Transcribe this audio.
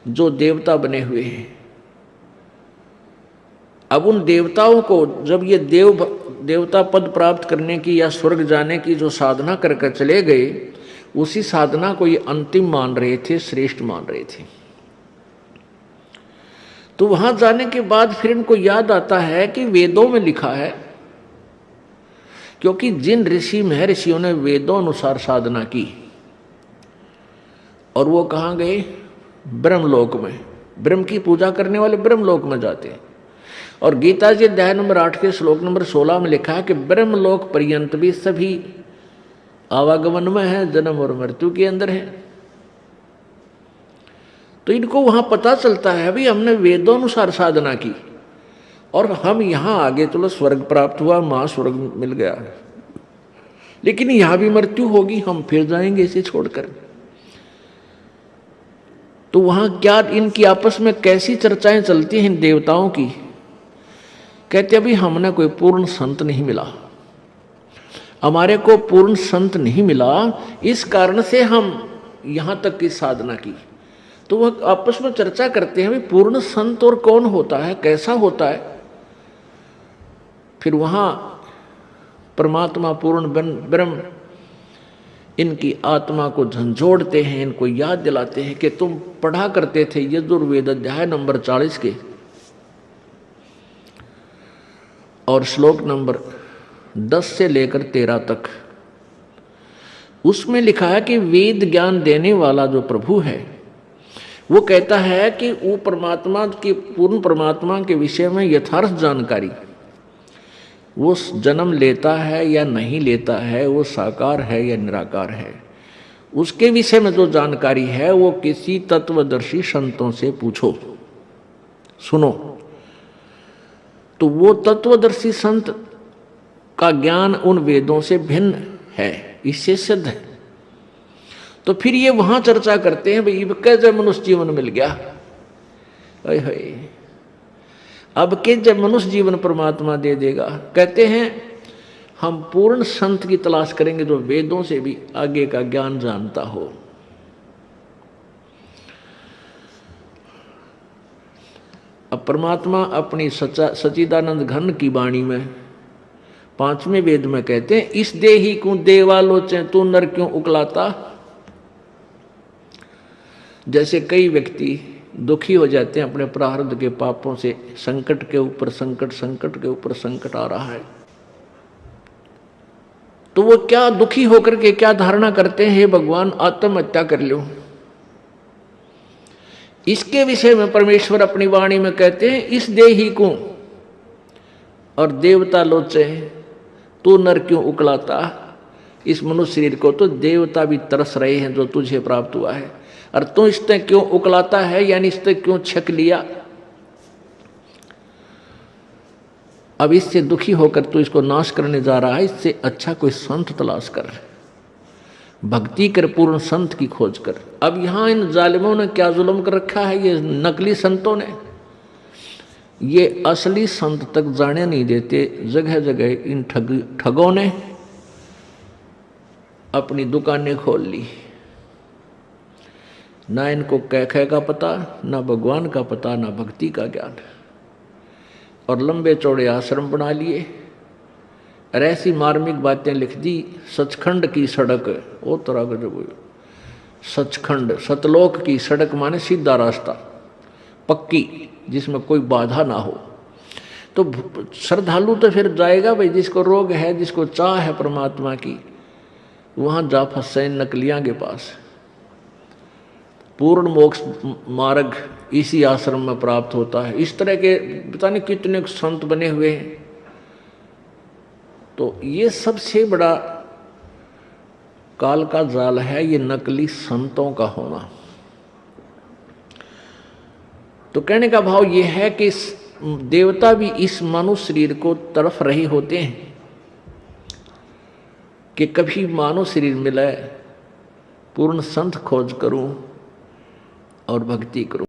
जो देवता बने हुए हैं। अब उन देवताओं को जब ये देवता पद प्राप्त करने की या स्वर्ग जाने की जो साधना करके चले गए, उसी साधना को ये अंतिम मान रहे थे, श्रेष्ठ मान रहे थे। तो वहां जाने के बाद फिर इनको याद आता है कि वेदों में लिखा है, क्योंकि जिन ऋषि महर्षियों ने वेदों अनुसार साधना की और वो कहाँ गए, ब्रह्मलोक में। ब्रह्म की पूजा करने वाले ब्रह्मलोक में जाते हैं। और गीता जी अध्याय नंबर 8 के श्लोक नंबर 16 में लिखा है कि ब्रह्मलोक पर्यंत भी सभी आवागमन में है, जन्म और मृत्यु के अंदर है। तो इनको वहां पता चलता है भाई हमने वेदों अनुसार साधना की और हम यहां आगे चलो स्वर्ग प्राप्त हुआ, महास्वर्ग मिल गया, लेकिन यहां भी मृत्यु होगी, हम फिर जाएंगे इसे छोड़कर। तो वहां क्या इनकी आपस में कैसी चर्चाएं चलती हैं इन देवताओं की। कहते अभी हमने कोई पूर्ण संत नहीं मिला, हमारे को पूर्ण संत नहीं मिला, इस कारण से हम यहां तक की साधना की। तो वह आपस में चर्चा करते हैं भाई पूर्ण संत और कौन होता है, कैसा होता है। फिर वहां परमात्मा पूर्ण ब्रह्म इनकी आत्मा को झंझोड़ते हैं, इनको याद दिलाते हैं कि तुम पढ़ा करते थे यजुर्वेद अध्याय नंबर 40 के और श्लोक नंबर 10 से लेकर 13 तक। उसमें लिखा है कि वेद ज्ञान देने वाला जो प्रभु है वो कहता है कि वो परमात्मा की, पूर्ण परमात्मा के विषय में यथार्थ जानकारी, वो जन्म लेता है या नहीं लेता है, वो साकार है या निराकार है, उसके विषय में जो जानकारी है वो किसी तत्वदर्शी संतों से पूछो, सुनो। तो वो तत्वदर्शी संत का ज्ञान उन वेदों से भिन्न है, इससे सिद्ध है। तो फिर ये वहां चर्चा करते हैं भाई कैसे मनुष्य जीवन मिल गया, अब के जब मनुष्य जीवन परमात्मा दे देगा। कहते हैं हम पूर्ण संत की तलाश करेंगे जो वेदों से भी आगे का ज्ञान जानता हो। अब परमात्मा अपनी सच्चिदानंद घन की वाणी में 5वें वेद में कहते हैं इस देही को देवालोचन तू नर क्यों उकलाता। जैसे कई व्यक्ति दुखी हो जाते हैं अपने प्रारब्ध के पापों से, संकट के ऊपर संकट, संकट के ऊपर संकट आ रहा है, तो वो क्या दुखी होकर के क्या धारणा करते हैं, हे भगवान आत्महत्या कर लो। इसके विषय में परमेश्वर अपनी वाणी में कहते हैं इस देही को और देवता लोचे तू नर क्यों उकलाता। इस मनुष्य शरीर को तो देवता भी तरस रहे हैं जो तुझे प्राप्त हुआ है, और तू इससे क्यों उकलाता है, यानी इससे क्यों छक लिया। अब इससे दुखी होकर तू इसको नाश करने जा रहा है, इससे अच्छा कोई संत तलाश कर, भक्ति कर, पूर्ण संत की खोज कर। अब यहां इन जालिमों ने क्या जुल्म कर रखा है, ये नकली संतों ने, ये असली संत तक जाने नहीं देते। जगह जगह इन ठगों ने अपनी दुकानें खोल ली, ना इनको कैखे का पता, ना भगवान का पता, ना भक्ति का ज्ञान, और लंबे चौड़े आश्रम बना लिए और ऐसी मार्मिक बातें लिख दी। सचखंड की सड़क, ओ तरह का जो सचखंड सतलोक की सड़क माने सीधा रास्ता, पक्की, जिसमें कोई बाधा ना हो। तो श्रद्धालु तो फिर जाएगा भाई, जिसको रोग है, जिसको चाह है परमात्मा की, वहां जा फंसे नकलियां के पास। पूर्ण मोक्ष मार्ग इसी आश्रम में प्राप्त होता है। इस तरह के पता नहीं कितने संत बने हुए हैं। तो ये सबसे बड़ा काल का जाल है, ये नकली संतों का होना। तो कहने का भाव ये है कि देवता भी इस मानव शरीर को तरफ रहे होते हैं कि कभी मानव शरीर मिले, पूर्ण संत खोज करूं और भक्ति करूं।